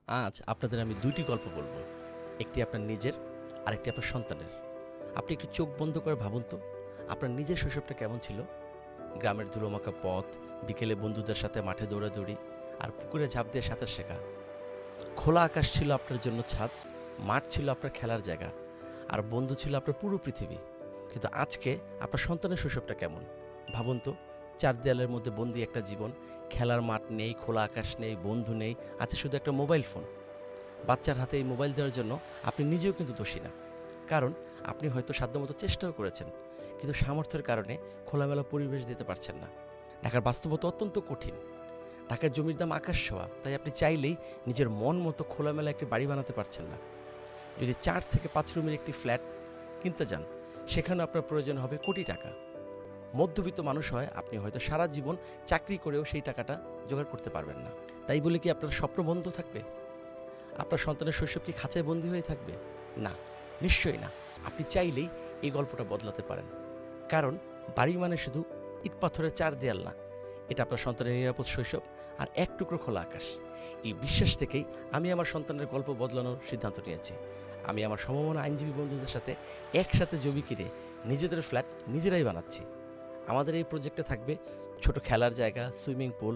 আজ আপনাদের আমি ২টি গল্প বলব। একটি আপনার নিজের, আরেকটি আপনার সন্তানের। আপনি একটু চোখ বন্ধ করে ভাবুন তো, আপনার নিজের শৈশবটা কেমন ছিল? গ্রামের ধুলোমাখা পথ, বিকেলে বন্ধুদের সাথে মাঠে দৌড়াদৌড়ি, আর পুকুরে ঝাঁপ দিয়ে সাঁতার শেখা। খোলা আকাশ ছিল আপনার জন্য ছাদ, মাঠ ছিল আপনার খেলার জায়গা, আর বন্ধু ছিল আপনার পুরো পৃথিবী। কিন্তু আজকে আপনার সন্তানের শৈশবটা কেমন? ভাবুন তো, ৪ দেয়ালের মধ্যে বন্দি একটা জীবন, খেলার মাঠ নেই, খোলা আকাশ নেই, বন্ধু নেই, আছে শুধু একটা মোবাইল ফোন। বাচ্চার হাতে এই মোবাইল দেওয়ার জন্য আপনি নিজেও কিন্তু দোষী না। কারণ আপনি হয়তো সাধ্যমতো চেষ্টাও করেছেন, কিন্তু সামর্থ্যের কারণে খোলামেলা পরিবেশ দিতে পারছেন না। ঢাকার বাস্তবতা অত্যন্ত কঠিন। ঢাকার জমির দাম আকাশ ছোঁয়া, তাই আপনি চাইলেই নিজের মন মতো খোলামেলা একটি বাড়ি বানাতে পারছেন না। যদি ৪ থেকে ৫ রুমের একটি ফ্ল্যাট কিনতে যান, সেখানে আপনার প্রয়োজন হবে কোটি টাকা। মধ্যবিত্ত মানুষ হয় আপনি হয়তো সারা জীবন চাকরি করেও সেই টাকাটা জোগাড় করতে পারবেন না। তাই বলে কি আপনার স্বপ্ন বন্ধ থাকবে? আপনার সন্তানের শৈশব কি খাঁচায় বন্দী হয়ে থাকবে? না, নিশ্চয়ই না। আপনি চাইলেই এই গল্পটা বদলাতে পারেন। কারণ বাড়ি মানে শুধু ইট পাথরের ৪ দেয়াল না, এটা আপনার সন্তানের নিরাপদ শৈশব আর এক টুকরো খোলা আকাশ। এই বিশ্বাস থেকেই আমি আমার সন্তানের গল্প বদলানোর সিদ্ধান্ত নিয়েছি। আমি আমার সমমনা আইনজীবী বন্ধুদের সাথে একসাথে জমি কিনে নিজেদের ফ্ল্যাট নিজেরাই বানাচ্ছি। আমাদের এই প্রজেক্টে থাকবে ছোট খেলার জায়গা, সুইমিং পুল,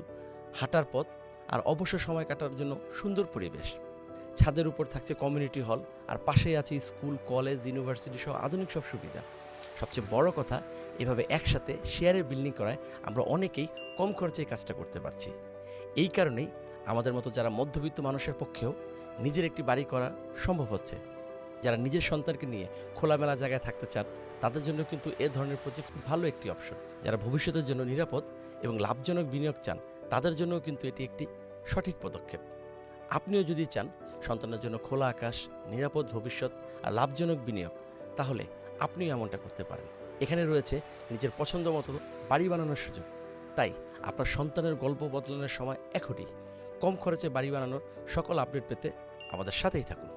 হাঁটার পথ, আর অবসর সময় কাটার জন্য সুন্দর পরিবেশ। ছাদের উপর থাকছে কমিউনিটি হল, আর পাশেই আছে স্কুল, কলেজ, ইউনিভার্সিটি সহ আধুনিক সব সুবিধা। সবচেয়ে বড় কথা, এভাবে একসাথে শেয়ারে বিল্ডিং করায় আমরা অনেকেই কম খরচে এই কাজটা করতে পারছি। এই কারণেই আমাদের মতো যারা মধ্যবিত্ত মানুষের পক্ষেও নিজের একটি বাড়ি করা সম্ভব হচ্ছে। যারা নিজের সন্তানকে নিয়ে খোলামেলা জায়গায় থাকতে চান, তাদের জন্য কিন্তু এ ধরনের প্রজেক্ট খুব ভালো একটি অপশন। যারা ভবিষ্যতের জন্য নিরাপদ এবং লাভজনক বিনিয়োগ চান, তাদের জন্যও কিন্তু এটি একটি সঠিক পদক্ষেপ। আপনিও যদি চান সন্তানের জন্য খোলা আকাশ, নিরাপদ ভবিষ্যৎ আর লাভজনক বিনিয়োগ, তাহলে আপনিও এমনটা করতে পারেন। এখানে রয়েছে নিজের পছন্দ মতো বাড়ি বানানোর সুযোগ। তাই আপনার সন্তানের গল্প বদলানোর সময় এখনই। কম খরচে বাড়ি বানানোর সকল আপডেট পেতে আমাদের সাথেই থাকুন।